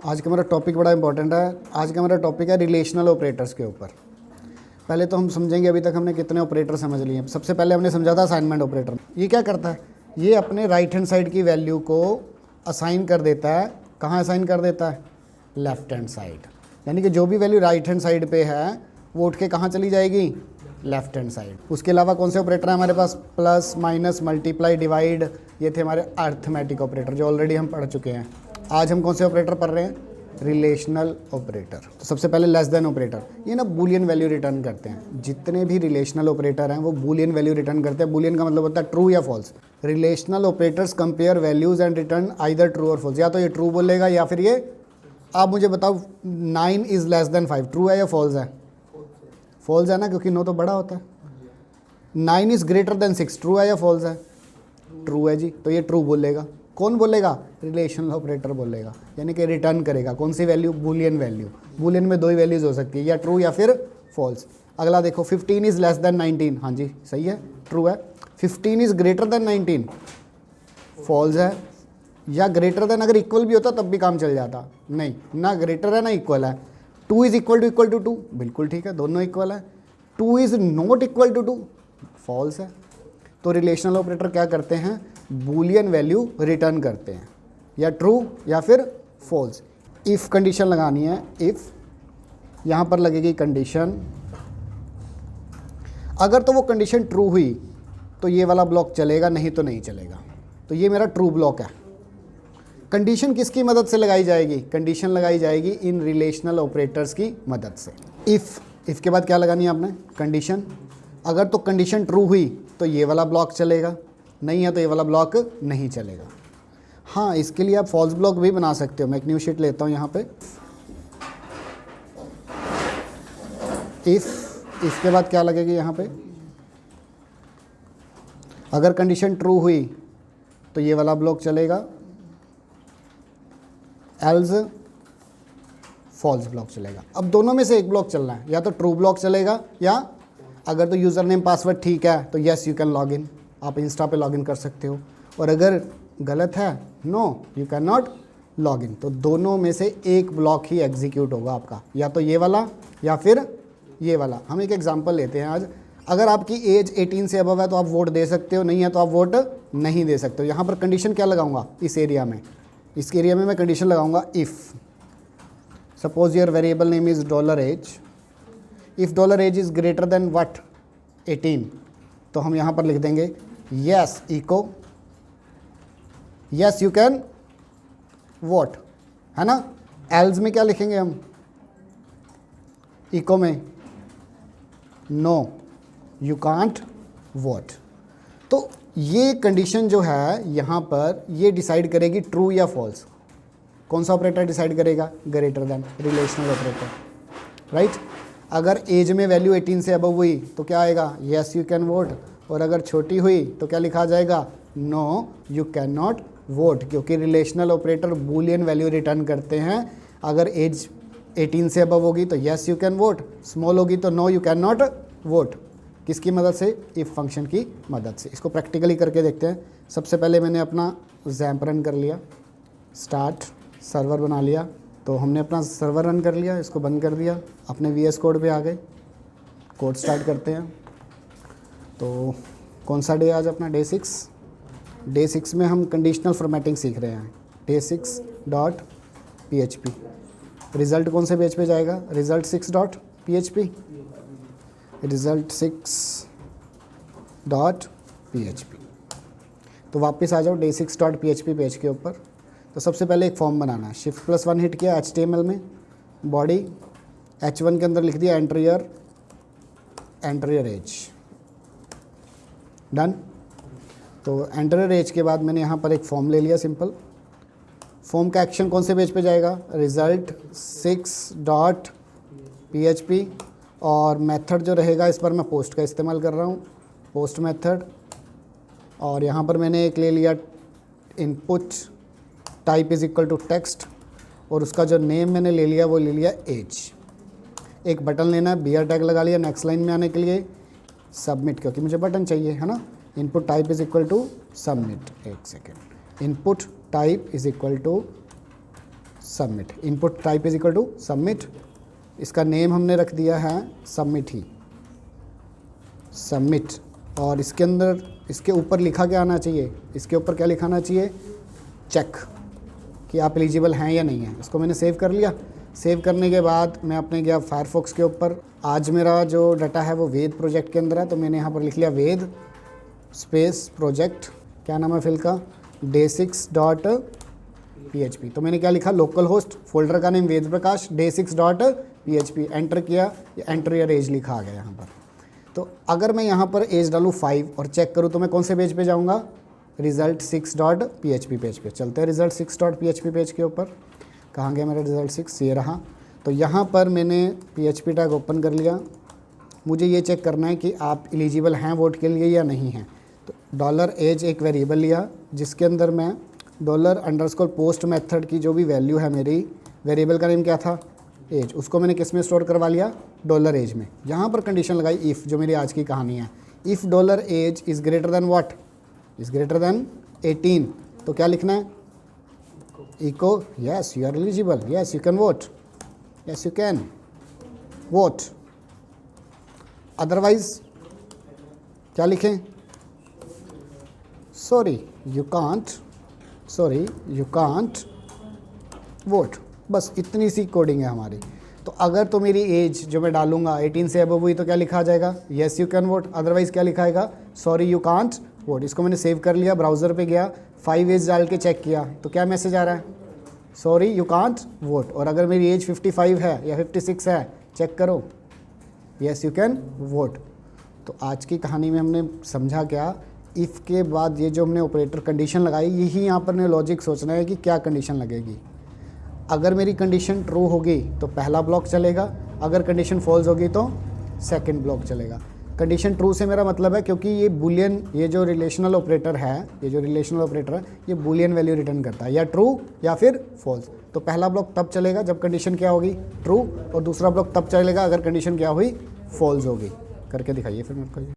आज का मेरा टॉपिक बड़ा इंपॉर्टेंट है। आज का मेरा टॉपिक है रिलेशनल ऑपरेटर्स के ऊपर। पहले तो हम समझेंगे अभी तक हमने कितने ऑपरेटर समझ लिए हैं। सबसे पहले हमने समझा था असाइनमेंट ऑपरेटर। ये क्या करता है, ये अपने राइट हैंड साइड की वैल्यू को असाइन कर देता है। कहाँ असाइन कर देता है? Left hand side. यानी कि जो भी वैल्यू राइट हैंड साइड पे है वो उठ के कहाँ चली जाएगी? Left hand side. उसके अलावा कौन से ऑपरेटर हैं हमारे पास? Plus, minus, multiply, divide. ये थे हमारे अर्थमेटिक ऑपरेटर जो ऑलरेडी हम पढ़ चुके हैं। आज हम कौन से ऑपरेटर पढ़ रहे हैं? Relational operator. तो सबसे पहले लेस देन ऑपरेटर, ये ना बूलियन वैल्यू रिटर्न करते हैं। जितने भी रिलेशनल ऑपरेटर हैं वो बूलियन वैल्यू रिटर्न करते हैं। बूलियन का मतलब होता है ट्रू या false. Relational operators compare values and return either true और फॉल्स। या तो ये ट्रू बोलेगा या फिर ये, आप मुझे बताओ 9 इज़ लेस देन 5 ट्रू है या फॉल्स है? फॉल्स है ना, क्योंकि 9 तो बड़ा होता है। 9 इज़ ग्रेटर देन 6 ट्रू है या फॉल्स है? ट्रू है जी, तो ये ट्रू बोलेगा। कौन बोलेगा? रिलेशनल ऑपरेटर बोलेगा, यानी कि रिटर्न करेगा कौन सी वैल्यू? Boolean value. बूलियन में दो ही वैल्यूज हो सकती है, या ट्रू या फिर फॉल्स। अगला देखो, 15 इज़ लेस देन 19। हाँ जी सही है, ट्रू है। 15 इज़ ग्रेटर देन 19 फॉल्स है। या ग्रेटर देन अगर इक्वल भी होता तब भी काम चल जाता, नहीं ना ग्रेटर है ना इक्वल है। 2 इज़ इक्वल टू 2 बिल्कुल ठीक है, दोनों इक्वल है। 2 is not equal to 2 false है। तो रिलेशनल ऑपरेटर क्या करते हैं? बूलियन वैल्यू रिटर्न करते हैं, या ट्रू या फिर फॉल्स। इफ़ कंडीशन लगानी है, इफ़ यहाँ पर लगेगी कंडीशन। अगर तो वो कंडीशन ट्रू हुई तो ये वाला ब्लॉक चलेगा, नहीं तो नहीं चलेगा। तो ये मेरा ट्रू ब्लॉक है। कंडीशन किसकी मदद से लगाई जाएगी? कंडीशन लगाई जाएगी इन रिलेशनल ऑपरेटर्स की मदद से। इफ़ के बाद क्या लगानी है आपने? कंडीशन। अगर तो कंडीशन ट्रू हुई तो ये वाला ब्लॉक चलेगा, नहीं है तो ये वाला ब्लॉक नहीं चलेगा। हाँ, इसके लिए आप फॉल्स ब्लॉक भी बना सकते हो। मैं एक न्यू शीट लेता हूँ यहाँ पे। इफ़ के बाद क्या लगेगी यहाँ पे? अगर कंडीशन ट्रू हुई तो ये वाला ब्लॉक चलेगा, एल्स फॉल्स ब्लॉक चलेगा। अब दोनों में से एक ब्लॉक चलना है, या तो ट्रू ब्लॉक चलेगा, या अगर तो यूज़र नेम पासवर्ड ठीक है तो yes you can log in, आप इंस्टा पे लॉगिन कर सकते हो। और अगर गलत है, no you can not log in. तो दोनों में से एक ब्लॉक ही एग्जीक्यूट होगा आपका, या तो ये वाला या फिर ये वाला। हम एक एग्जांपल लेते हैं आज। अगर आपकी एज 18 से अबव है तो आप वोट दे सकते हो, नहीं है तो आप वोट नहीं दे सकते हो। यहाँ पर कंडीशन क्या लगाऊंगा? इस एरिया में मैं कंडीशन लगाऊंगा if suppose your variable name is $age। If $age is greater than what? 18। तो हम यहाँ पर लिख देंगे yes echo yes you can vote, है ना। एल्स में क्या लिखेंगे हम? इको में नो यू कांट वोट। तो ये कंडीशन जो है यहाँ पर, ये डिसाइड करेगी ट्रू या फॉल्स। कौन सा ऑपरेटर डिसाइड करेगा? Greater than, relational operator, right. अगर एज में वैल्यू 18 से अबव हुई तो क्या आएगा? Yes you can vote. और अगर छोटी हुई तो क्या लिखा जाएगा? No you can not vote. क्योंकि relational operator Boolean value return करते हैं। अगर एज 18 से अबव होगी तो yes you can vote, small होगी तो no you can not vote. किसकी मदद से? इफ़ फंक्शन की मदद से। इसको प्रैक्टिकली करके देखते हैं। सबसे पहले मैंने अपना जैम्प रन कर लिया, स्टार्ट सर्वर बना लिया। तो हमने अपना सर्वर रन कर लिया, इसको बंद कर दिया, अपने VS कोड पे आ गए। कोड स्टार्ट करते हैं। तो कौन सा डे आज अपना? डे 6 में हम कंडीशनल फॉर्मेटिंग सीख रहे हैं। day6.php। रिज़ल्ट कौन से पेज पे जाएगा? Result 6.php। Result 6.php। तो वापस आ जाओ day6.php पेज के ऊपर। तो सबसे पहले एक फॉर्म बनाना है। Shift+1 हिट किया HTML में, बॉडी H1 के अंदर लिख दिया एंटर योर एज, डन। तो एंटर योर एज के बाद मैंने यहाँ पर एक फॉर्म ले लिया सिंपल। फॉर्म का एक्शन कौन से पेज पे जाएगा? Result 6.php। और मेथड जो रहेगा, इस पर मैं पोस्ट का इस्तेमाल कर रहा हूँ, पोस्ट मेथड। और यहाँ पर मैंने एक ले लिया input type is equal to text, और उसका जो नेम मैंने ले लिया वो ले लिया एज। एक बटन लेना है, BR टैग लगा लिया नेक्स्ट लाइन में आने के लिए, सबमिट, क्योंकि मुझे बटन चाहिए, है ना। Input type is equal to submit. एक second, input type is equal to submit. Input type is equal to submit, इसका नेम हमने रख दिया है सबमिट ही, सबमिट। और इसके अंदर इसके ऊपर लिखा क्या आना चाहिए, इसके ऊपर क्या लिखाना चाहिए, चेक, कि आप एलिजिबल हैं या नहीं हैं। इसको मैंने सेव कर लिया। सेव करने के बाद मैं अपने गया फायरफॉक्स के ऊपर। आज मेरा जो डाटा है वो वेद प्रोजेक्ट के अंदर है, तो मैंने यहाँ पर लिख लिया वेद स्पेस प्रोजेक्ट, क्या नाम है फिल का, day6.php। तो मैंने क्या लिखा, लोकल होस्ट, फोल्डर का name Ved Prakash, day6.php, enter किया, एंटर योर एज लिखा आ गया यहाँ पर। तो अगर मैं यहाँ पर एज डालूँ 5 और चेक करूँ तो मैं कौन से पेज पे जाऊँगा, result6.php पेज पे। चलते हैं result6.php पेज के ऊपर। कहाँ गया मेरा result6, ये रहा। तो यहाँ पर मैंने PHP टैग ओपन कर लिया। मुझे ये चेक करना है कि आप एलिजिबल हैं वोट के लिए या नहीं हैं। तो $age एक वेरिएबल लिया, जिसके अंदर मैं $_post मेथड की जो भी वैल्यू है मेरी, वेरिएबल का नेम क्या था, एज, उसको मैंने किस में स्टोर करवा लिया, $age में। यहाँ पर कंडीशन लगाई इफ़, जो मेरी आज की कहानी है, if $age is greater than what, is greater than 18। तो क्या लिखना है, echo yes you are eligible, yes you can vote, yes you can vote. Otherwise क्या लिखें, सॉरी यू कांट वोट। बस इतनी सी कोडिंग है हमारी। तो अगर तो मेरी एज जो मैं डालूंगा 18 से अबव हुई तो क्या लिखा जाएगा, yes you can vote. Otherwise क्या लिखा आएगा, सॉरी यू कांट वोट। इसको मैंने सेव कर लिया, ब्राउज़र पे गया, 5 एज डाल के चेक किया तो क्या मैसेज आ रहा है, सॉरी यू कांट वोट। और अगर मेरी एज 55 है या 56 है, चेक करो, येस यू कैन वोट। तो आज की कहानी में हमने समझा क्या, इफ़ के बाद ये जो हमने ऑपरेटर कंडीशन लगाई, यही यहाँ पर ने लॉजिक सोचना है कि क्या कंडीशन लगेगी। अगर मेरी कंडीशन ट्रू होगी तो पहला ब्लॉक चलेगा, अगर कंडीशन फॉल्स होगी तो सेकंड ब्लॉक चलेगा। कंडीशन ट्रू से मेरा मतलब है क्योंकि ये बूलियन, ये जो रिलेशनल ऑपरेटर है, ये बूलियन वैल्यू रिटर्न करता है, या ट्रू या फिर फॉल्स। तो पहला ब्लॉक तब चलेगा जब कंडीशन क्या होगी, ट्रू, और दूसरा ब्लॉक तब चलेगा अगर कंडीशन क्या हुई, फॉल्स होगी। करके दिखाइए फिर मेरे को।